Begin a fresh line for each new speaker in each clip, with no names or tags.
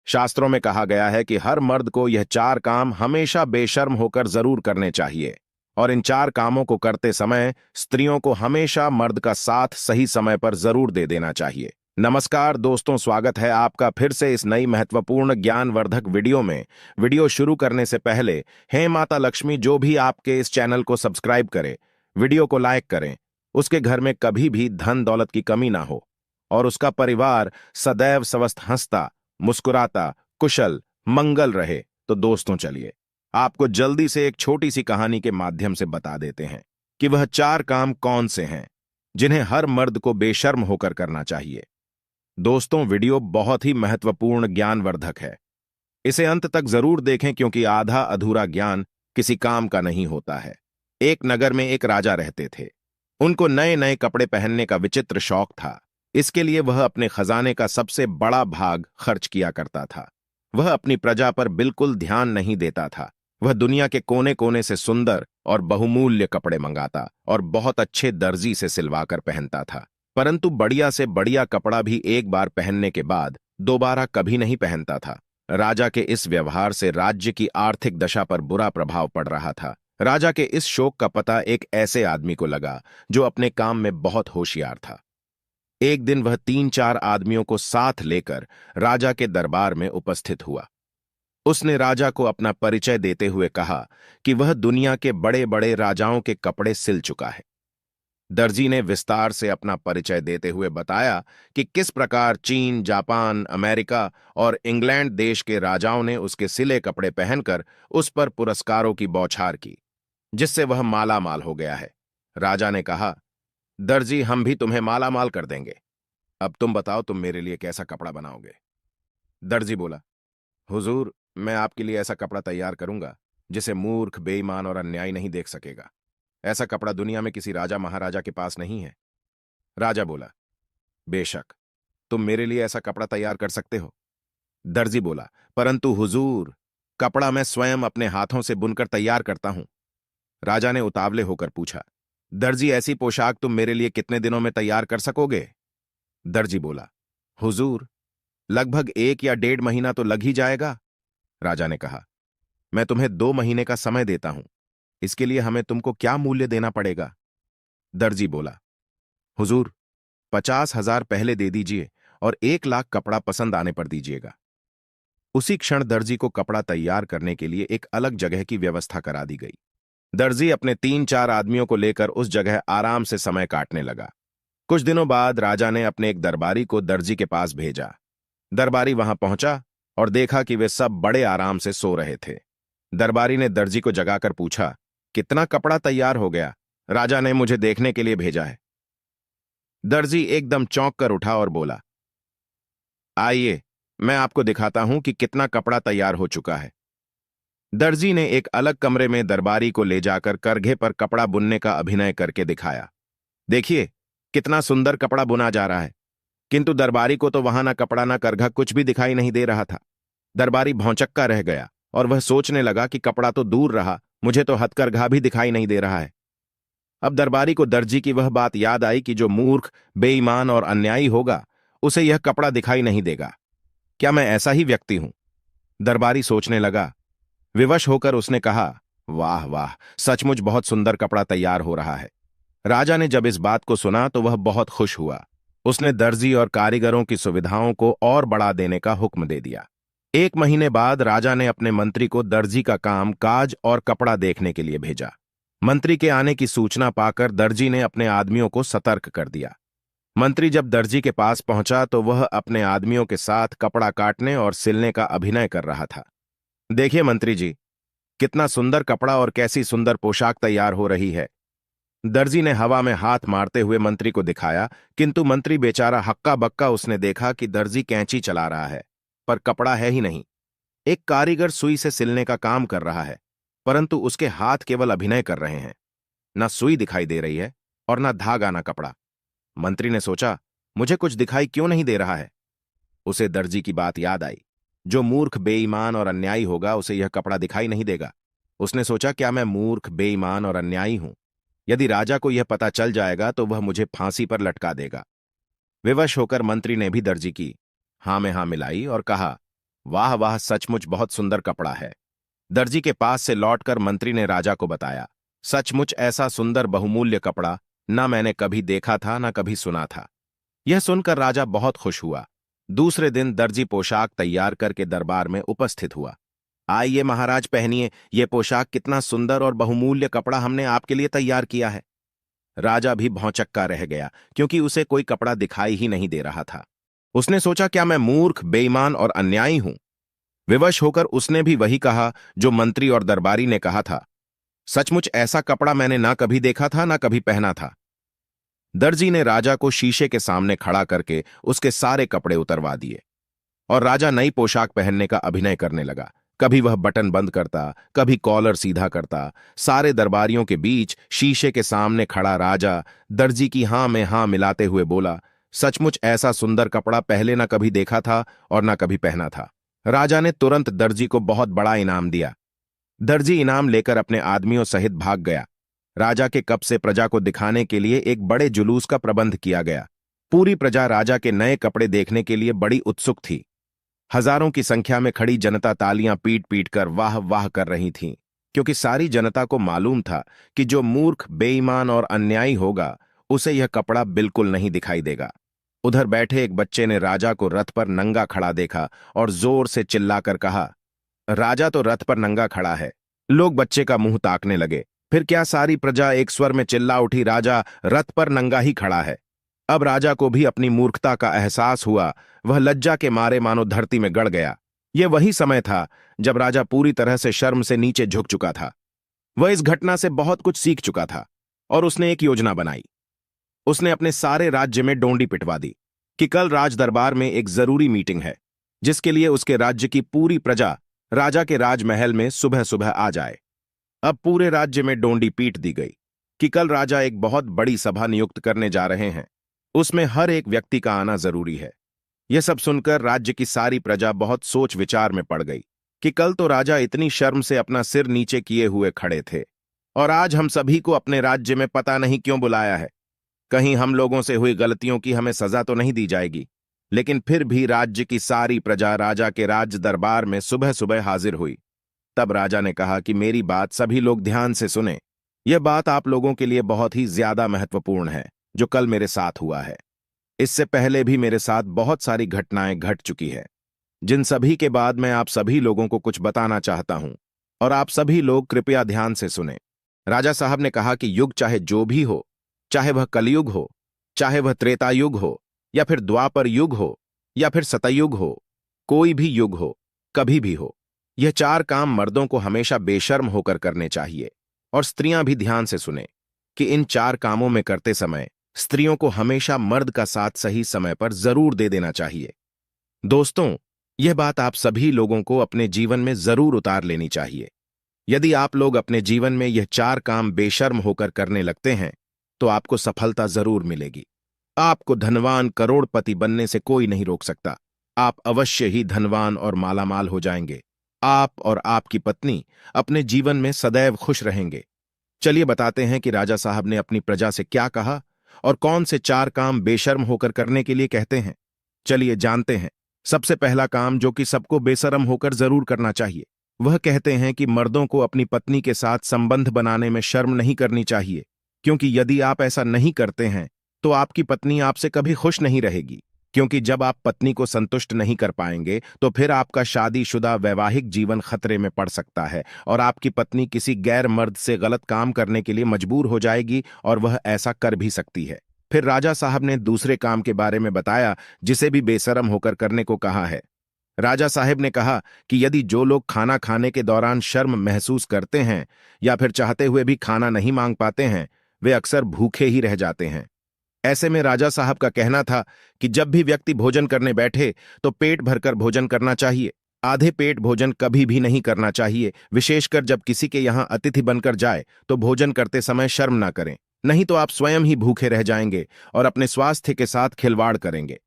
शास्त्रों में कहा गया है कि हर मर्द को यह चार काम हमेशा बेशर्म होकर जरूर करने चाहिए, और इन चार कामों को करते समय स्त्रियों को हमेशा मर्द का साथ सही समय पर जरूर दे देना चाहिए। नमस्कार दोस्तों, स्वागत है आपका फिर से इस नई महत्वपूर्ण ज्ञानवर्धक वीडियो में। वीडियो शुरू करने से पहले हे माता लक्ष्मी जो भी आपके इस चैनल को सब्सक्राइब करे, वीडियो को लाइक करें, उसके घर में कभी भी धन दौलत की कमी ना हो और उसका परिवार सदैव स्वस्थ हंसता मुस्कुराता कुशल मंगल रहे। तो दोस्तों चलिए आपको जल्दी से एक छोटी सी कहानी के माध्यम से बता देते हैं कि वह चार काम कौन से हैं जिन्हें हर मर्द को बेशर्म होकर करना चाहिए। दोस्तों वीडियो बहुत ही महत्वपूर्ण ज्ञानवर्धक है, इसे अंत तक जरूर देखें क्योंकि आधा अधूरा ज्ञान किसी काम का नहीं होता है। एक नगर में एक राजा रहते थे। उनको नए नए कपड़े पहनने का विचित्र शौक था। इसके लिए वह अपने खजाने का सबसे बड़ा भाग खर्च किया करता था। वह अपनी प्रजा पर बिल्कुल ध्यान नहीं देता था। वह दुनिया के कोने कोने से सुंदर और बहुमूल्य कपड़े मंगाता और बहुत अच्छे दर्जी से सिलवाकर पहनता था, परंतु बढ़िया से बढ़िया कपड़ा भी एक बार पहनने के बाद दोबारा कभी नहीं पहनता था। राजा के इस व्यवहार से राज्य की आर्थिक दशा पर बुरा प्रभाव पड़ रहा था। राजा के इस शौक का पता एक ऐसे आदमी को लगा जो अपने काम में बहुत होशियार था। एक दिन वह 3-4 आदमियों को साथ लेकर राजा के दरबार में उपस्थित हुआ। उसने राजा को अपना परिचय देते हुए कहा कि वह दुनिया के बड़े बड़े राजाओं के कपड़े सिल चुका है। दर्जी ने विस्तार से अपना परिचय देते हुए बताया कि किस प्रकार चीन, जापान, अमेरिका और इंग्लैंड देश के राजाओं ने उसके सिले कपड़े पहनकर उस पर पुरस्कारों की बौछार की, जिससे वह माला माल हो गया है। राजा ने कहा, दर्जी हम भी तुम्हें माला माल कर देंगे। अब तुम बताओ तुम मेरे लिए कैसा कपड़ा बनाओगे। दर्जी बोला, हुजूर मैं आपके लिए ऐसा कपड़ा तैयार करूंगा जिसे मूर्ख, बेईमान और अन्यायी नहीं देख सकेगा। ऐसा कपड़ा दुनिया में किसी राजा महाराजा के पास नहीं है। राजा बोला, बेशक तुम मेरे लिए ऐसा कपड़ा तैयार कर सकते हो। दर्जी बोला, परंतु हुजूर कपड़ा मैं स्वयं अपने हाथों से बुनकर तैयार करता हूं। राजा ने उतावले होकर पूछा, दर्जी ऐसी पोशाक तुम मेरे लिए कितने दिनों में तैयार कर सकोगे। दर्जी बोला, हुजूर लगभग 1 या 1.5 महीना तो लग ही जाएगा। राजा ने कहा, मैं तुम्हें 2 महीने का समय देता हूं। इसके लिए हमें तुमको क्या मूल्य देना पड़ेगा। दर्जी बोला, हुजूर 50,000 पहले दे दीजिए और 1 लाख कपड़ा पसंद आने पर दीजिएगा। उसी क्षण दर्जी को कपड़ा तैयार करने के लिए एक अलग जगह की व्यवस्था करा दी गई। दर्जी अपने 3-4 आदमियों को लेकर उस जगह आराम से समय काटने लगा। कुछ दिनों बाद राजा ने अपने एक दरबारी को दर्जी के पास भेजा। दरबारी वहां पहुंचा और देखा कि वे सब बड़े आराम से सो रहे थे। दरबारी ने दर्जी को जगाकर पूछा, कितना कपड़ा तैयार हो गया। राजा ने मुझे देखने के लिए भेजा है। दर्जी एकदम चौंक कर उठा और बोला, आइए मैं आपको दिखाता हूं कि कितना कपड़ा तैयार हो चुका है। दर्जी ने एक अलग कमरे में दरबारी को ले जाकर करघे पर कपड़ा बुनने का अभिनय करके दिखाया। देखिए कितना सुंदर कपड़ा बुना जा रहा है। किंतु दरबारी को तो वहां ना कपड़ा ना करघा कुछ भी दिखाई नहीं दे रहा था। दरबारी भौंचक्का रह गया और वह सोचने लगा कि कपड़ा तो दूर रहा, मुझे तो हथकरघा भी दिखाई नहीं दे रहा है। अब दरबारी को दर्जी की वह बात याद आई कि जो मूर्ख, बेईमान और अन्यायी होगा उसे यह कपड़ा दिखाई नहीं देगा। क्या मैं ऐसा ही व्यक्ति हूं? दरबारी सोचने लगा। विवश होकर उसने कहा, वाह वाह, सचमुच बहुत सुंदर कपड़ा तैयार हो रहा है। राजा ने जब इस बात को सुना तो वह बहुत खुश हुआ। उसने दर्जी और कारीगरों की सुविधाओं को और बढ़ा देने का हुक्म दे दिया। 1 महीने बाद राजा ने अपने मंत्री को दर्जी का काम काज और कपड़ा देखने के लिए भेजा। मंत्री के आने की सूचना पाकर दर्जी ने अपने आदमियों को सतर्क कर दिया। मंत्री जब दर्जी के पास पहुंचा तो वह अपने आदमियों के साथ कपड़ा काटने और सिलने का अभिनय कर रहा था। देखिए मंत्री जी, कितना सुंदर कपड़ा और कैसी सुंदर पोशाक तैयार हो रही है। दर्जी ने हवा में हाथ मारते हुए मंत्री को दिखाया, किंतु मंत्री बेचारा हक्का बक्का उसने देखा कि दर्जी कैंची चला रहा है पर कपड़ा है ही नहीं। एक कारीगर सुई से सिलने का काम कर रहा है, परंतु उसके हाथ केवल अभिनय कर रहे हैं। ना सुई दिखाई दे रही है और ना धागा ना कपड़ा। मंत्री ने सोचा, मुझे कुछ दिखाई क्यों नहीं दे रहा है। उसे दर्जी की बात याद आई, जो मूर्ख, बेईमान और अन्यायी होगा उसे यह कपड़ा दिखाई नहीं देगा। उसने सोचा, क्या मैं मूर्ख, बेईमान और अन्यायी हूं? यदि राजा को यह पता चल जाएगा तो वह मुझे फांसी पर लटका देगा। विवश होकर मंत्री ने भी दर्जी की हां में हां मिलाई और कहा, वाह वाह, सचमुच बहुत सुंदर कपड़ा है। दर्जी के पास से लौटकर मंत्री ने राजा को बताया, सचमुच ऐसा सुंदर बहुमूल्य कपड़ा ना मैंने कभी देखा था ना कभी सुना था। यह सुनकर राजा बहुत खुश हुआ। दूसरे दिन दर्जी पोशाक तैयार करके दरबार में उपस्थित हुआ। आइए महाराज, पहनिए, ये पोशाक कितना सुंदर और बहुमूल्य कपड़ा हमने आपके लिए तैयार किया है। राजा भी भौंचक्का रह गया, क्योंकि उसे कोई कपड़ा दिखाई ही नहीं दे रहा था। उसने सोचा, क्या मैं मूर्ख, बेईमान और अन्यायी हूं? विवश होकर उसने भी वही कहा जो मंत्री और दरबारी ने कहा था, सचमुच ऐसा कपड़ा मैंने ना कभी देखा था ना कभी पहना था। दर्जी ने राजा को शीशे के सामने खड़ा करके उसके सारे कपड़े उतरवा दिए और राजा नई पोशाक पहनने का अभिनय करने लगा। कभी वह बटन बंद करता, कभी कॉलर सीधा करता। सारे दरबारियों के बीच शीशे के सामने खड़ा राजा दर्जी की हां में हां मिलाते हुए बोला, सचमुच ऐसा सुंदर कपड़ा पहले ना कभी देखा था और ना कभी पहना था। राजा ने तुरंत दर्जी को बहुत बड़ा इनाम दिया। दर्जी इनाम लेकर अपने आदमियों सहित भाग गया। राजा के कप से प्रजा को दिखाने के लिए एक बड़े जुलूस का प्रबंध किया गया। पूरी प्रजा राजा के नए कपड़े देखने के लिए बड़ी उत्सुक थी। हजारों की संख्या में खड़ी जनता तालियां पीट पीट कर वाह वाह कर रही थी, क्योंकि सारी जनता को मालूम था कि जो मूर्ख, बेईमान और अन्यायी होगा उसे यह कपड़ा बिल्कुल नहीं दिखाई देगा। उधर बैठे एक बच्चे ने राजा को रथ पर नंगा खड़ा देखा और जोर से चिल्लाकर कहा, राजा तो रथ पर नंगा खड़ा है। लोग बच्चे का मुंह ताकने लगे। फिर क्या सारी प्रजा एक स्वर में चिल्ला उठी, राजा रथ पर नंगा ही खड़ा है। अब राजा को भी अपनी मूर्खता का एहसास हुआ। वह लज्जा के मारे मानो धरती में गड़ गया। यह वही समय था जब राजा पूरी तरह से शर्म से नीचे झुक चुका था। वह इस घटना से बहुत कुछ सीख चुका था और उसने एक योजना बनाई। उसने अपने सारे राज्य में डोंडी पिटवा दी कि कल राज दरबार में एक जरूरी मीटिंग है, जिसके लिए उसके राज्य की पूरी प्रजा राजा के राजमहल में सुबह सुबह आ जाए। अब पूरे राज्य में डोंडी पीट दी गई कि कल राजा एक बहुत बड़ी सभा नियुक्त करने जा रहे हैं। उसमें हर एक व्यक्ति का आना जरूरी है। यह सब सुनकर राज्य की सारी प्रजा बहुत सोच विचार में पड़ गई कि कल तो राजा इतनी शर्म से अपना सिर नीचे किए हुए खड़े थे, और आज हम सभी को अपने राज्य में पता नहीं क्यों बुलाया है। कहीं हम लोगों से हुई गलतियों की हमें सजा तो नहीं दी जाएगी। लेकिन फिर भी राज्य की सारी प्रजा राजा के राज दरबार में सुबह सुबह हाजिर हुई। तब राजा ने कहा कि मेरी बात सभी लोग ध्यान से सुने। यह बात आप लोगों के लिए बहुत ही ज्यादा महत्वपूर्ण है जो कल मेरे साथ हुआ है। इससे पहले भी मेरे साथ बहुत सारी घटनाएं घट चुकी है, जिन सभी के बाद मैं आप सभी लोगों को कुछ बताना चाहता हूं, और आप सभी लोग कृपया ध्यान से सुने। राजा साहब ने कहा कि युग चाहे जो भी हो, चाहे वह कलयुग हो, चाहे वह त्रेता युग हो, या फिर द्वापर युग हो, या फिर सतयुग हो, कोई भी युग हो, कभी भी हो, यह चार काम मर्दों को हमेशा बेशर्म होकर करने चाहिए। और स्त्रियां भी ध्यान से सुने कि इन चार कामों में करते समय स्त्रियों को हमेशा मर्द का साथ सही समय पर जरूर दे देना चाहिए। दोस्तों, यह बात आप सभी लोगों को अपने जीवन में जरूर उतार लेनी चाहिए। यदि आप लोग अपने जीवन में यह चार काम बेशर्म होकर करने लगते हैं तो आपको सफलता जरूर मिलेगी। आपको धनवान, करोड़पति बनने से कोई नहीं रोक सकता। आप अवश्य ही धनवान और मालामाल हो जाएंगे। आप और आपकी पत्नी अपने जीवन में सदैव खुश रहेंगे। चलिए बताते हैं कि राजा साहब ने अपनी प्रजा से क्या कहा और कौन से चार काम बेशर्म होकर करने के लिए कहते हैं। चलिए जानते हैं। सबसे पहला काम जो कि सबको बेशर्म होकर जरूर करना चाहिए, वह कहते हैं कि मर्दों को अपनी पत्नी के साथ संबंध बनाने में शर्म नहीं करनी चाहिए, क्योंकि यदि आप ऐसा नहीं करते हैं तो आपकी पत्नी आपसे कभी खुश नहीं रहेगी। क्योंकि जब आप पत्नी को संतुष्ट नहीं कर पाएंगे तो फिर आपका शादीशुदा वैवाहिक जीवन खतरे में पड़ सकता है और आपकी पत्नी किसी गैर मर्द से गलत काम करने के लिए मजबूर हो जाएगी, और वह ऐसा कर भी सकती है। फिर राजा साहब ने दूसरे काम के बारे में बताया जिसे भी बेशर्म होकर करने को कहा है। राजा साहब ने कहा कि यदि जो लोग खाना खाने के दौरान शर्म महसूस करते हैं या फिर चाहते हुए भी खाना नहीं मांग पाते हैं, वे अक्सर भूखे ही रह जाते हैं। ऐसे में राजा साहब का कहना था कि जब भी व्यक्ति भोजन करने बैठे तो पेट भरकर भोजन करना चाहिए। आधे पेट भोजन कभी भी नहीं करना चाहिए। विशेषकर जब किसी के यहां अतिथि बनकर जाए तो भोजन करते समय शर्म ना करें, नहीं तो आप स्वयं ही भूखे रह जाएंगे और अपने स्वास्थ्य के साथ खिलवाड़ करेंगे।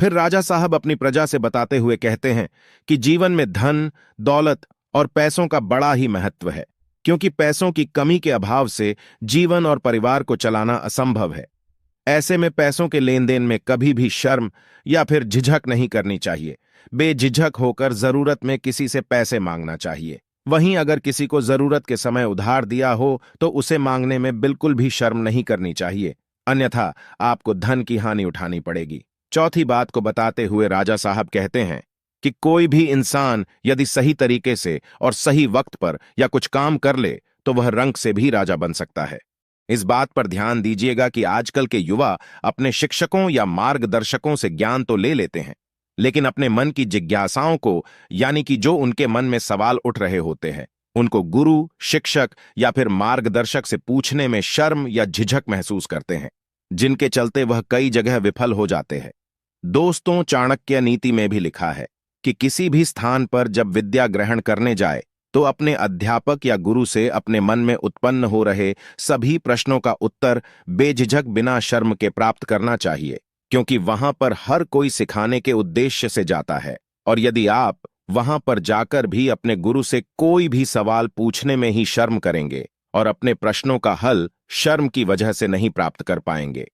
फिर राजा साहब अपनी प्रजा से बताते हुए कहते हैं कि जीवन में धन, दौलत और पैसों का बड़ा ही महत्व है, क्योंकि पैसों की कमी के अभाव से जीवन और परिवार को चलाना असंभव है। ऐसे में पैसों के लेन देन में कभी भी शर्म या फिर झिझक नहीं करनी चाहिए। बेझिझक होकर जरूरत में किसी से पैसे मांगना चाहिए। वहीं अगर किसी को जरूरत के समय उधार दिया हो तो उसे मांगने में बिल्कुल भी शर्म नहीं करनी चाहिए, अन्यथा आपको धन की हानि उठानी पड़ेगी। चौथी बात को बताते हुए राजा साहब कहते हैं कि कोई भी इंसान यदि सही तरीके से और सही वक्त पर या कुछ काम कर ले तो वह रंक से भी राजा बन सकता है। इस बात पर ध्यान दीजिएगा कि आजकल के युवा अपने शिक्षकों या मार्गदर्शकों से ज्ञान तो ले लेते हैं, लेकिन अपने मन की जिज्ञासाओं को, यानी कि जो उनके मन में सवाल उठ रहे होते हैं, उनको गुरु, शिक्षक या फिर मार्गदर्शक से पूछने में शर्म या झिझक महसूस करते हैं, जिनके चलते वह कई जगह विफल हो जाते हैं। दोस्तों, चाणक्य नीति में भी लिखा है कि किसी भी स्थान पर जब विद्या ग्रहण करने जाए तो अपने अध्यापक या गुरु से अपने मन में उत्पन्न हो रहे सभी प्रश्नों का उत्तर बेझिझक बिना शर्म के प्राप्त करना चाहिए, क्योंकि वहां पर हर कोई सिखाने के उद्देश्य से जाता है। और यदि आप वहां पर जाकर भी अपने गुरु से कोई भी सवाल पूछने में ही शर्म करेंगे और अपने प्रश्नों का हल शर्म की वजह से नहीं प्राप्त कर पाएंगे,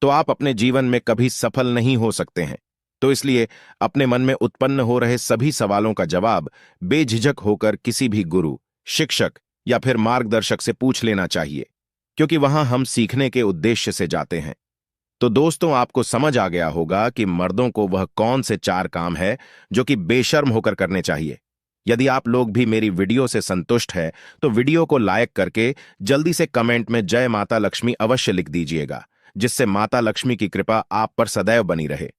तो आप अपने जीवन में कभी सफल नहीं हो सकते हैं। तो इसलिए अपने मन में उत्पन्न हो रहे सभी सवालों का जवाब बेझिझक होकर किसी भी गुरु, शिक्षक या फिर मार्गदर्शक से पूछ लेना चाहिए, क्योंकि वहां हम सीखने के उद्देश्य से जाते हैं। तो दोस्तों, आपको समझ आ गया होगा कि मर्दों को वह कौन से 4 काम है जो कि बेशर्म होकर करने चाहिए। यदि आप लोग भी मेरी वीडियो से संतुष्ट है तो वीडियो को लाइक करके जल्दी से कमेंट में जय माता लक्ष्मी अवश्य लिख दीजिएगा, जिससे माता लक्ष्मी की कृपा आप पर सदैव बनी रहे।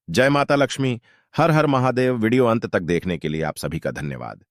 जय माता लक्ष्मी। हर हर महादेव। वीडियो अंत तक देखने के लिए आप सभी का धन्यवाद।